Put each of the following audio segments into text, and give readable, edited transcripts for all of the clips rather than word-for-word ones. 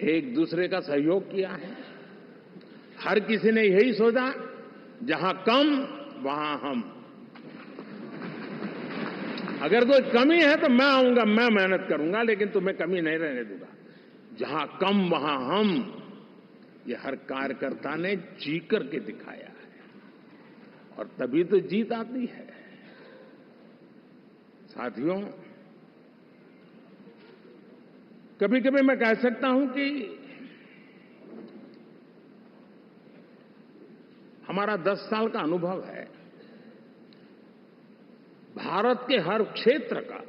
एक दूसरे का सहयोग किया है। हर किसी ने यही सोचा, जहां कम वहां हम। अगर कोई कमी है तो मैं आऊंगा, मैं मेहनत करूंगा, लेकिन तुम्हें कमी नहीं रहने दूंगा। जहां कम वहां हम, ये हर कार्यकर्ता ने जी करके दिखाया है, और तभी तो जीत आती है। साथियों, कभी कभी मैं कह सकता हूं कि हमारा 10 साल का अनुभव है, भारत के हर क्षेत्र का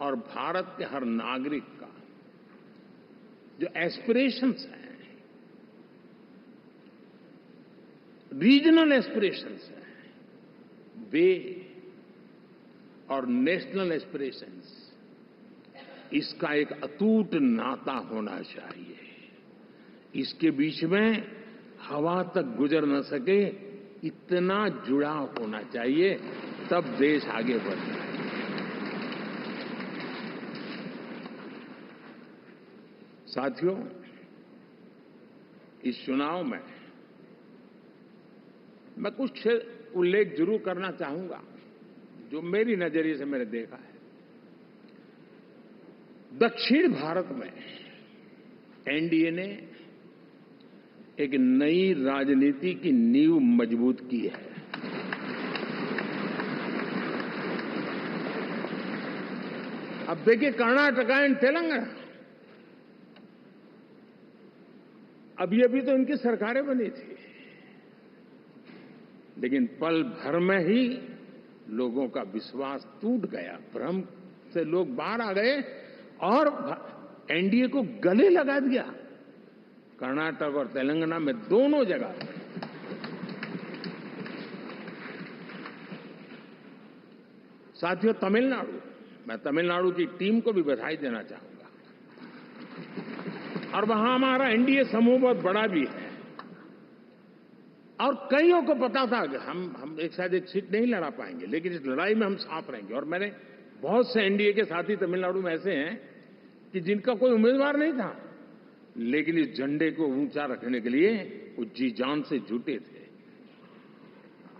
और भारत के हर नागरिक का जो एस्पिरेशंस हैं, रीजनल एस्पिरेशंस हैं, वे और नेशनल एस्पिरेशंस, इसका एक अटूट नाता होना चाहिए। इसके बीच में हवा तक गुजर न सके, इतना जुड़ाव होना चाहिए, तब देश आगे बढ़ता है। साथियों, इस चुनाव में मैं कुछ उल्लेख जरूर करना चाहूंगा, जो मेरी नजरिए से मैंने देखा है। दक्षिण भारत में एनडीए ने एक नई राजनीति की नींव मजबूत की है। अब देखिए, कर्नाटक एंड तेलंगाना, अभी अभी तो इनकी सरकारें बनी थी, लेकिन पल भर में ही लोगों का विश्वास टूट गया, भ्रम से लोग बाहर आ गए और एनडीए को गले लगा दिया। कर्नाटक और तेलंगाना में दोनों जगह। साथियों, तमिलनाडु, मैं तमिलनाडु की टीम को भी बधाई देना चाहूंगा, और वहां हमारा एनडीए समूह बहुत बड़ा भी है, और कईयों को पता था कि हम एक साथ एक सीट नहीं लड़ा पाएंगे, लेकिन इस लड़ाई में हम साथ रहेंगे। और मैंने बहुत से एनडीए के साथी तमिलनाडु में ऐसे हैं कि जिनका कोई उम्मीदवार नहीं था, लेकिन इस झंडे को ऊंचा रखने के लिए वो जी जान से जुटे थे।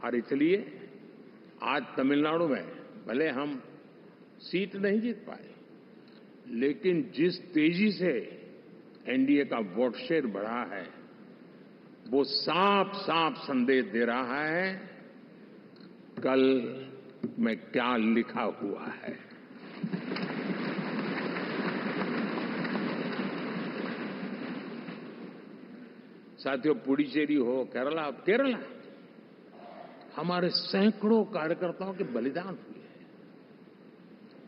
और इसलिए आज तमिलनाडु में भले हम सीट नहीं जीत पाए, लेकिन जिस तेजी से एनडीए का वोट शेयर बढ़ा है, वो साफ साफ संदेश दे रहा है कल में क्या लिखा हुआ है। साथियों, पुडुचेरी हो, केरला, हमारे सैकड़ों कार्यकर्ताओं के बलिदान हुए हैं।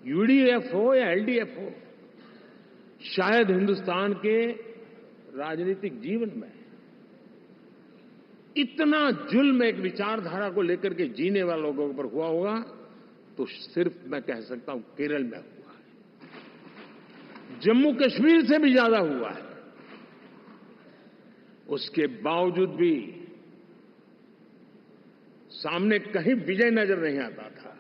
यूडीएफ हो या एलडीएफ हो, शायद हिंदुस्तान के राजनीतिक जीवन में इतना जुल्म एक विचारधारा को लेकर के जीने वाले लोगों पर हुआ होगा तो सिर्फ मैं कह सकता हूं केरल में हुआ है। जम्मू कश्मीर से भी ज्यादा हुआ है। उसके बावजूद भी सामने कहीं विजय नजर नहीं आता था।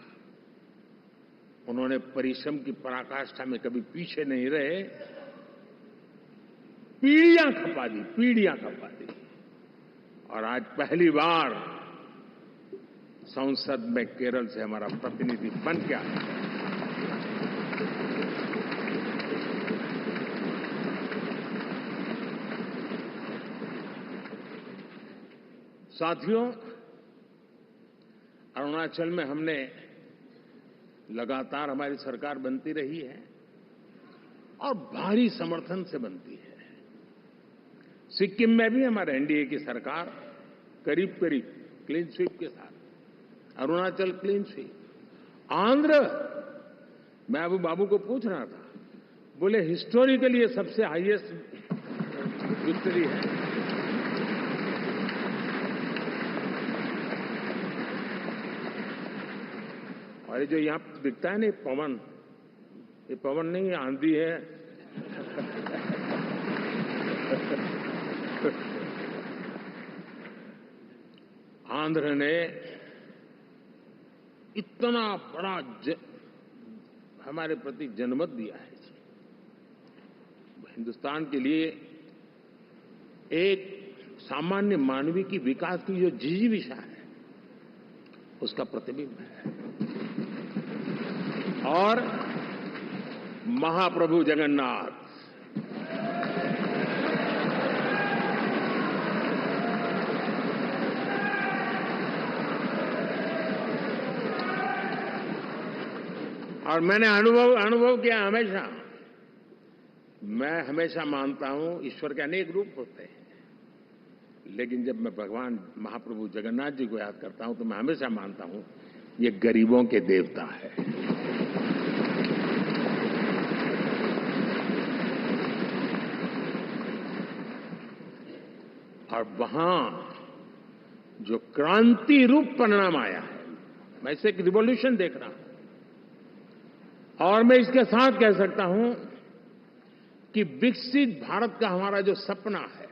उन्होंने परिश्रम की पराकाष्ठा में कभी पीछे नहीं रहे, पीढ़ियां खपा दी। और आज पहली बार संसद में केरल से हमारा प्रतिनिधि बन के आया। साथियों, अरुणाचल में हमने लगातार, हमारी सरकार बनती रही है और भारी समर्थन से बनती है। सिक्किम में भी हमारे एनडीए की सरकार करीब करीब क्लीन स्वीप के साथ, अरुणाचल क्लीन स्वीप। आंध्र, मैं अबू बाबू को पूछ रहा था, बोले हिस्टोरिकली ये सबसे हाईएस्ट विक्ट्री है। और ये जो यहां दिखता है ना पवन, ये पवन नहीं, आंधी है। आंध्र ने इतना बड़ा हमारे प्रति जनमत दिया है। हिंदुस्तान के लिए एक सामान्य मानवीय की विकास की जो जिजीविषा है उसका प्रतिबिंब है। और महाप्रभु जगन्नाथ और मैंने अनुभव किया हमेशा। मैं हमेशा मानता हूं ईश्वर के अनेक रूप होते हैं, लेकिन जब मैं भगवान महाप्रभु जगन्नाथ जी को याद करता हूं तो मैं हमेशा मानता हूं ये गरीबों के देवता है। और वहां जो क्रांति रूप परिणाम आया है, मैं इसे एक रिवॉल्यूशन देख रहा हूं। और मैं इसके साथ कह सकता हूं कि विकसित भारत का हमारा जो सपना है